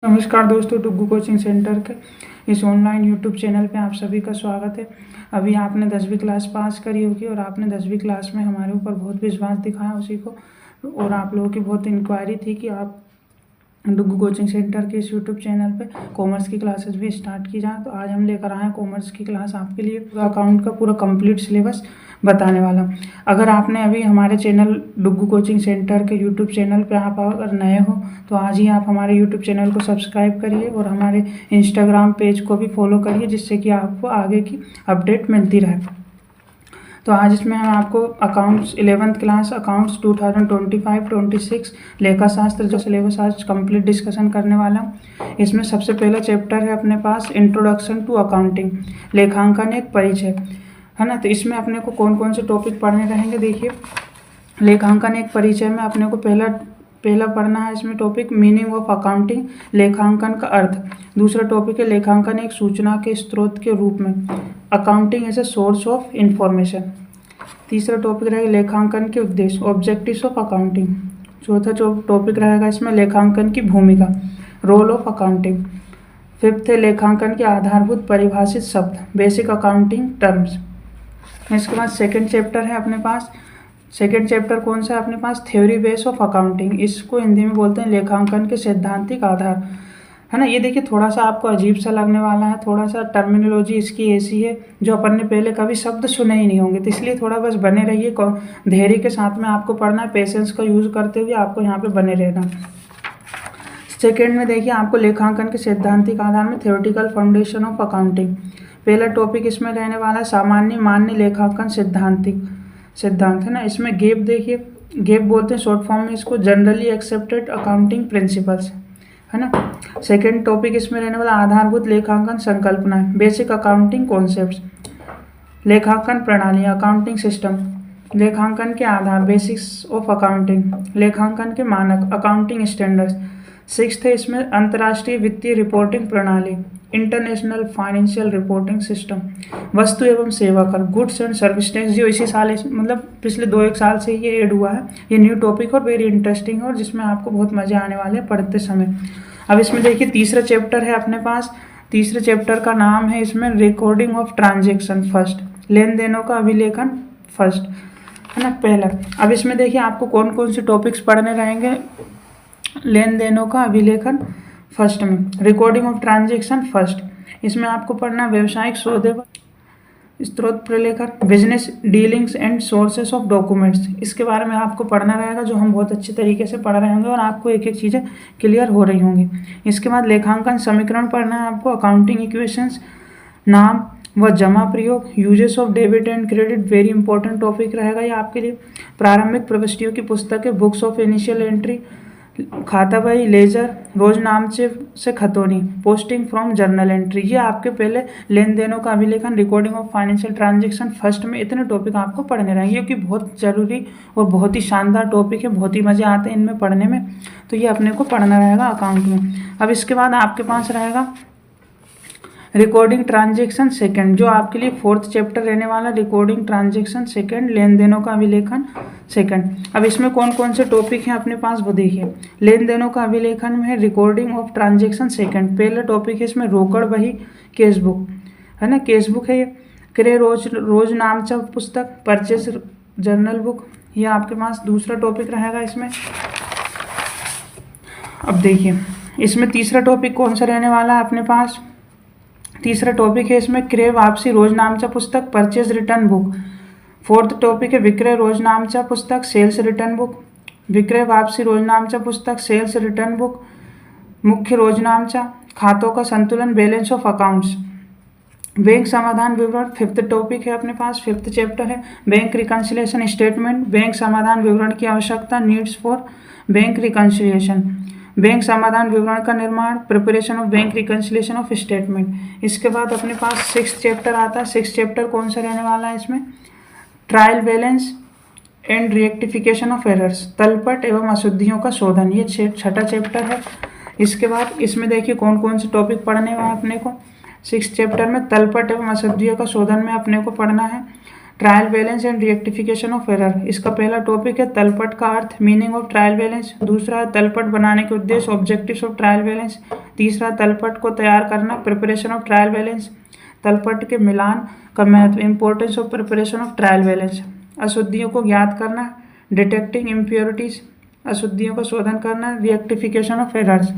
नमस्कार दोस्तों, Duggu coaching centre के इस ऑनलाइन यूट्यूब चैनल पे आप सभी का स्वागत है। अभी आपने 10वीं क्लास पास करी होगी और आपने 10वीं क्लास में हमारे ऊपर बहुत विश्वास दिखाया उसी को, और आप लोगों की बहुत इंक्वायरी थी कि आप डुग्गू कोचिंग सेंटर के इस यूट्यूब चैनल पे कॉमर्स की क्लासेस भी स्टार्ट की जाए। तो आज हम लेकर आए हैं कॉमर्स की क्लास आपके लिए, पूरा अकाउंट का पूरा कंप्लीट सिलेबस बताने वाला। अगर आपने अभी हमारे चैनल डुग्गू कोचिंग सेंटर के यूट्यूब चैनल पे आप अगर नए हो तो आज ही आप हमारे यूट्यूब चैनल को सब्सक्राइब करिए और हमारे इंस्टाग्राम पेज को भी फॉलो करिए, जिससे कि आपको आगे की अपडेट मिलती रहे। तो आज इसमें हम आपको अकाउंट्स 11th क्लास अकाउंट्स 2025-26 लेखा शास्त्र जो सिलेबस आज कंप्लीट डिस्कशन करने वाला हूँ। इसमें सबसे पहला चैप्टर है अपने पास इंट्रोडक्शन टू अकाउंटिंग, लेखांकन एक परिचय, है ना। तो इसमें अपने को कौन कौन से टॉपिक पढ़ने रहेंगे, देखिए। लेखांकन एक परिचय में अपने को पहला पढ़ना है इसमें टॉपिक मीनिंग ऑफ अकाउंटिंग, लेखांकन का अर्थ। दूसरा टॉपिक है लेखांकन एक सूचना के स्रोत के रूप में, accounting as a source of information. तीसरा टॉपिक रहेगा लेखांकन के उद्देश्य, ऑब्जेक्टिव्स ऑफ अकाउंटिंग। चौथा टॉपिक रहेगा इसमें लेखांकन की भूमिका, रोल ऑफ अकाउंटिंग। फिफ्थ है लेखांकन के आधारभूत परिभाषित शब्द, बेसिक अकाउंटिंग टर्म्स। इसके बाद सेकंड चैप्टर है अपने पास। सेकंड चैप्टर कौन सा है अपने पास, थ्योरी बेस ऑफ अकाउंटिंग। इसको हिंदी में बोलते हैं लेखांकन के सैद्धांतिक आधार, है ना। ये देखिए थोड़ा सा आपको अजीब सा लगने वाला है, थोड़ा सा टर्मिनोलॉजी इसकी ऐसी है जो अपन ने पहले कभी शब्द सुने ही नहीं होंगे, तो इसलिए थोड़ा बस बने रहिए, धैर्य के साथ में आपको पढ़ना है, पेशेंस का यूज़ करते हुए आपको यहाँ पे बने रहना। सेकेंड में देखिए आपको लेखांकन के सैद्धांतिक आधार में थ्योरेटिकल फाउंडेशन ऑफ अकाउंटिंग। पहला टॉपिक इसमें रहने वाला है सामान्य मान्य लेखांकन सिद्धांत, है ना। इसमें गेप देखिए, गेप बोलते हैं शॉर्ट फॉर्म में इसको, जनरली एक्सेप्टेड अकाउंटिंग प्रिंसिपल्स, है ना। सेकेंड टॉपिक इसमें रहने वाला आधारभूत लेखांकन संकल्पनाएं, बेसिक अकाउंटिंग कॉन्सेप्ट्स। लेखांकन प्रणाली, अकाउंटिंग सिस्टम, लेखांकन के आधार, बेसिक्स ऑफ अकाउंटिंग, लेखांकन के मानक, अकाउंटिंग स्टैंडर्ड्स। सिक्स्थ है इसमें अंतर्राष्ट्रीय वित्तीय रिपोर्टिंग प्रणाली, इंटरनेशनल फाइनेंशियल रिपोर्टिंग सिस्टम। वस्तु एवं सेवा कर, गुड्स एंड सर्विस टैक्स, जो इसी साल मतलब पिछले 2-1 साल से ये ऐड हुआ है। ये न्यू टॉपिक और वेरी इंटरेस्टिंग है और जिसमें आपको बहुत मजे आने वाले हैं पढ़ते समय। अब इसमें देखिए तीसरा चैप्टर है अपने पास। तीसरे चैप्टर का नाम है इसमें रिकॉर्डिंग ऑफ ट्रांजेक्शन फर्स्ट, लेन देनों का अभिलेखन फर्स्ट, है ना, पहला। अब इसमें देखिए आपको कौन कौन से टॉपिक्स पढ़ने रहेंगे, लेन देनों का अभिलेखन फर्स्ट में, रिकॉर्डिंग ऑफ ट्रांजेक्शन फर्स्ट। इसमें आपको पढ़ना व्यावसायिक सौदे, स्रोत प्रलेखन, business dealings and sources of documents. इसके बारे में आपको पढ़ना रहेगा, जो हम बहुत अच्छे तरीके से पढ़ रहे होंगे और आपको एक एक चीज़ें क्लियर हो रही होंगी। इसके बाद लेखांकन समीकरण पढ़ना है आपको, अकाउंटिंग इक्वेशंस, नाम व जमा प्रयोग, uses of debit and credit, very important topic रहेगा ये आपके लिए। प्रारंभिक प्रविष्टियों की पुस्तक है, बुक्स ऑफ इनिशियल एंट्री, खाता बही, लेजर, रोजनामचे से खतौनी, पोस्टिंग फ्रॉम जर्नल एंट्री। ये आपके पहले लेन देनों का अभिलेखन, recording of financial transaction first में इतने टॉपिक आपको पढ़ने रहेंगे, क्योंकि बहुत जरूरी और बहुत ही शानदार टॉपिक है, बहुत ही मजे आते हैं इनमें पढ़ने में, तो ये अपने को पढ़ना रहेगा अकाउंट में। अब इसके बाद आपके पास रहेगा रिकॉर्डिंग ट्रांजेक्शन सेकंड, जो आपके लिए फोर्थ चैप्टर रहने वाला, रिकॉर्डिंग ट्रांजेक्शन सेकंड, लेन देनों का अभिलेखन सेकंड। अब इसमें कौन कौन से टॉपिक हैं अपने पास वो देखिए। लेन देनों का अभिलेखन में है रिकॉर्डिंग ऑफ ट्रांजेक्शन सेकंड, पहला टॉपिक है इसमें रोकड़ बही केस बुक, है ना, केस बुक है ये। क्रय रोज नामचा पुस्तक, परचेस जर्नल बुक, ये आपके पास दूसरा टॉपिक रहेगा इसमें। अब देखिए इसमें तीसरा टॉपिक कौन सा रहने वाला है अपने पास, तीसरा टॉपिक है इसमें क्रय वापसी रोजनामचा पुस्तक, purchase return book. Fourth topic है विक्रय रोजनामचा पुस्तक, सेल्स रिटर्न बुक, विक्रय वापसी रोजनामचा पुस्तक, सेल्स रिटर्न बुक, मुख्य रोजनामचा, खातों का संतुलन, बैलेंस ऑफ अकाउंट्स, बैंक समाधान विवरण। फिफ्थ टॉपिक है अपने पास, फिफ्थ चैप्टर है बैंक रिकंसिलिएशन स्टेटमेंट, बैंक समाधान विवरण की आवश्यकता, needs for bank reconciliation, bank समाधान विवरण का निर्माण, preparation of bank reconciliation of statement. इसके बाद अपने पास सिक्स्थ चैप्टर आता है। सिक्स्थ चैप्टर कौन सा रहने वाला है इसमें, trial balance and rectification of errors, तलपट एवं अशुद्धियों का शोधन, ये छठा चैप्टर है। इसके बाद इसमें देखिए कौन कौन से टॉपिक पढ़ने हैं अपने को। सिक्स्थ चैप्टर में तलपट एवं अशुद्धियों का शोधन में अपने को पढ़ना है trial balance and rectification of error. इसका पहला टॉपिक है तलपट का अर्थ, मीनिंग ऑफ ट्रायल बैलेंस। दूसरा है तलपट बनाने के उद्देश्य, ऑब्जेक्टिव्स ऑफ ट्रायल बैलेंस। तीसरा, तलपट को तैयार करना, प्रिपरेशन ऑफ ट्रायल बैलेंस, तलपट के मिलान का महत्व, importance of preparation of trial balance. अशुद्धियों को ज्ञात करना, डिटेक्टिंग इम्प्योरिटीज, अशुद्धियों का शोधन करना, रिएक्टिफिकेशन ऑफ एरर्स।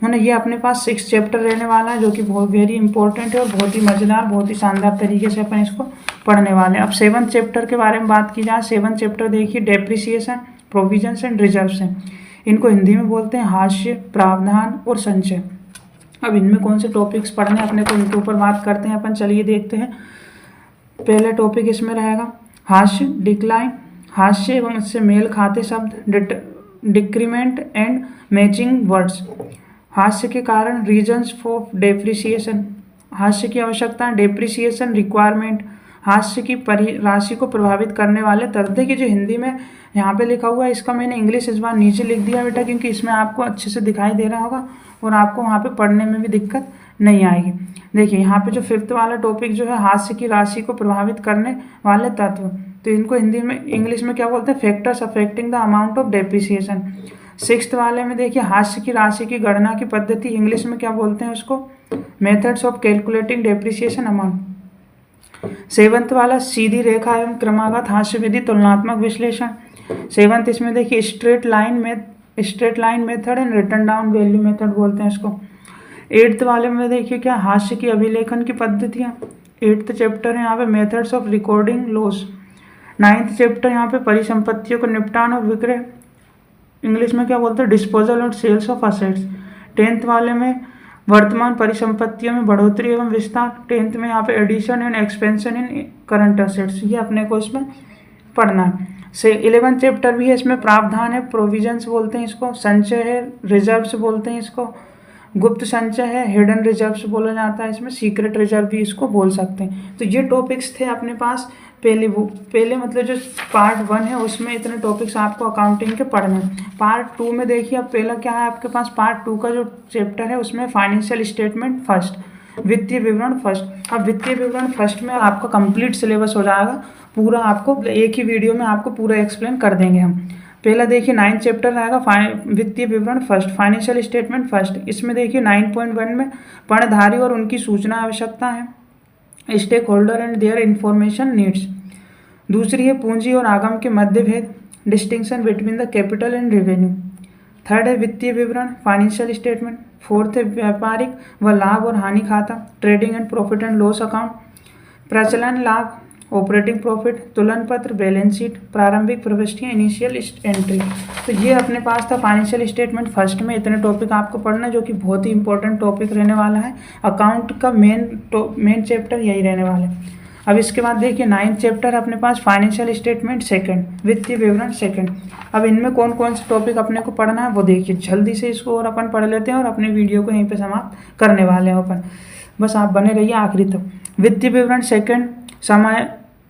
है ना, ये अपने पास 6 चैप्टर रहने वाला है, जो कि बहुत वेरी इंपॉर्टेंट है और बहुत ही मजेदार, बहुत ही शानदार तरीके से अपन इसको पढ़ने वाले हैं। अब 7th चैप्टर के बारे में बात की जाए, 7th चैप्टर देखिए, डेप्रिसिएशन, प्रोविजंस एंड रिजर्व्स हैं। इनको हिंदी में बोलते हैं हास्य, प्रावधान और संचय। अब इनमें कौन से टॉपिक्स पढ़ने अपने को, इनके ऊपर बात करते हैं अपन। चलिए देखते हैं। पहला टॉपिक इसमें रहेगा हास्य, डिक्लाइन, हास्य एवं इससे मेल खाते शब्द, डिक्रीमेंट एंड मैचिंग वर्ड्स। हास्य के कारण, रीजंस फॉर डेप्रिसिएशन, हास्य की आवश्यकता, डेप्रिसिएशन रिक्वायरमेंट, हास्य की राशि को प्रभावित करने वाले तथ्य। देखिए जो हिंदी में यहाँ पे लिखा हुआ है, इसका मैंने इंग्लिश इस बार नीचे लिख दिया बेटा, क्योंकि इसमें आपको अच्छे से दिखाई दे रहा होगा और आपको वहाँ पे पढ़ने में भी दिक्कत नहीं आएगी। देखिए यहाँ पे जो 5th वाला टॉपिक जो है, हास्य की राशि को प्रभावित करने वाले तत्व, तो इनको हिंदी में, इंग्लिश में क्या बोलते हैं, factors affecting the amount of depreciation. 6th वाले में देखिए हास्य की राशि की गणना की पद्धति, इंग्लिश में क्या बोलते हैं उसको, methods of calculating depreciation amount. 7th वाला सीधी रेखा एवं क्रमागत हास्य विधि, तुलनात्मक विश्लेषण। 7th इसमें देखिए straight line method and return down value method बोलते हैं इसको। 8th वाले में देखिए क्या, हास्य की अभिलेखन की पद्धतियाँ। 8th चैप्टर है यहाँ पे methods of recording loss. 9th chapter यहाँ पे परिसंपत्तियों को निपटान और विक्रय, इंग्लिश में क्या बोलते हैं, डिस्पोजल और सेल्स ऑफ असेट्स। 10th वाले में वर्तमान परिसंपत्तियों में बढ़ोतरी एवं विस्तार। 10th में यहाँ पे addition and expansion in current assets, ये अपने को इसमें पढ़ना है। 11th चैप्टर भी है, इसमें प्रावधान है, प्रोविजंस बोलते हैं इसको, संचय है, रिजर्व्स बोलते हैं इसको, गुप्त संचय है, हिडन रिजर्व्स बोला जाता है, इसमें सीक्रेट रिजर्व भी इसको बोल सकते हैं। तो ये टॉपिक्स थे अपने पास पहले मतलब जो पार्ट 1 है उसमें इतने टॉपिक्स आपको अकाउंटिंग के पढ़ने हैं। पार्ट 2 में देखिए, अब पहला क्या है आपके पास, पार्ट 2 का जो चैप्टर है उसमें फाइनेंशियल स्टेटमेंट फर्स्ट, वित्तीय विवरण फर्स्ट। अब वित्तीय विवरण फर्स्ट में आपका कंप्लीट सिलेबस हो जाएगा पूरा, आपको एक ही वीडियो में आपको पूरा एक्सप्लेन कर देंगे हम। पहला देखिए 9th चैप्टर रहेगा वित्तीय विवरण फर्स्ट, फाइनेंशियल स्टेटमेंट फर्स्ट। इसमें देखिए 9.1 में पणधारी और उनकी सूचना आवश्यकता है, stakeholder and their information needs. दूसरी है पूंजी और आगम के मध्य भेद, distinction between the capital and revenue. Third है वित्तीय विवरण, फाइनेंशियल स्टेटमेंट। फोर्थ है व्यापारिक व लाभ और हानि खाता, trading and profit and loss account. प्रचलन लाभ, ऑपरेटिंग प्रॉफिट, तुलन पत्र, बैलेंस शीट, प्रारंभिक प्रविष्टियाँ, इनिशियल एंट्री। तो ये अपने पास था फाइनेंशियल स्टेटमेंट फर्स्ट में। इतने टॉपिक आपको पढ़ना है, जो कि बहुत ही इंपॉर्टेंट टॉपिक रहने वाला है। अकाउंट का मेन चैप्टर यही रहने वाला है। अब इसके बाद देखिए 9th चैप्टर अपने पास फाइनेंशियल स्टेटमेंट सेकंड, वित्तीय विवरण सेकंड। अब इनमें कौन कौन से टॉपिक अपने को पढ़ना है वो देखिए, जल्दी से इसको और अपन पढ़ लेते हैं और अपने वीडियो को यहीं पे समाप्त करने वाले हैं अपन। बस आप बने रहिए आखिरी तक। वित्तीय विवरण सेकंड,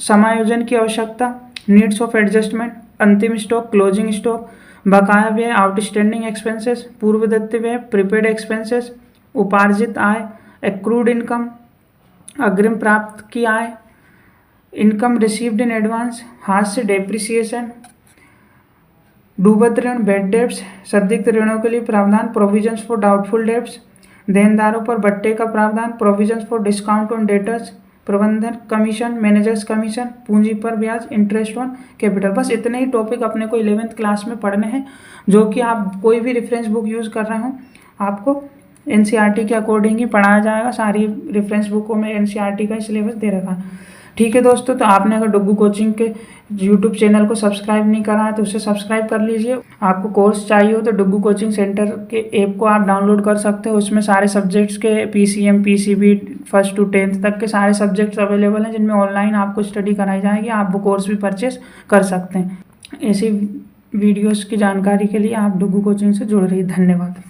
समायोजन की आवश्यकता, नीड्स ऑफ एडजस्टमेंट, अंतिम स्टॉक, क्लोजिंग स्टॉक, बकाया व्यय, आउटस्टैंडिंग एक्सपेंसेस, पूर्वदत्त व्यय, प्रीपेड एक्सपेंसेस, उपार्जित आय, एक्रूड इनकम, अग्रिम प्राप्त की आय, इनकम रिसीव्ड इन एडवांस, हास्य, डेप्रिसिएशन, डूबत ऋण, बेड डेब्ट्स, संदिग्ध ऋणों के लिए प्रावधान, प्रोविजंस फॉर डाउटफुल डेब्ट्स, देनदारों पर बट्टे का प्रावधान, provisions for discount on debtors, प्रबंधन कमीशन, मैनेजर्स कमीशन, पूंजी पर ब्याज, इंटरेस्ट ऑन कैपिटल। बस इतने ही टॉपिक अपने को 11th क्लास में पढ़ने हैं, जो कि आप कोई भी रेफरेंस बुक यूज़ कर रहे हो आपको NCERT के अकॉर्डिंग ही पढ़ाया जाएगा। सारी रेफरेंस बुकों में NCERT का ही सिलेबस दे रखा है। ठीक है दोस्तों, तो आपने अगर डुग्गू कोचिंग के YouTube चैनल को सब्सक्राइब नहीं करा है तो उसे सब्सक्राइब कर लीजिए। आपको कोर्स चाहिए हो तो डुग्गू कोचिंग सेंटर के ऐप को आप डाउनलोड कर सकते हो। उसमें सारे सब्जेक्ट्स के PCM, PCB 1st to 10th तक के सारे सब्जेक्ट्स अवेलेबल हैं, जिनमें ऑनलाइन आपको स्टडी कराई जाएगी। आप वो कोर्स भी परचेस कर सकते हैं। ऐसी वीडियोज़ की जानकारी के लिए आप डुग्गू कोचिंग से जुड़ रहिए। धन्यवाद।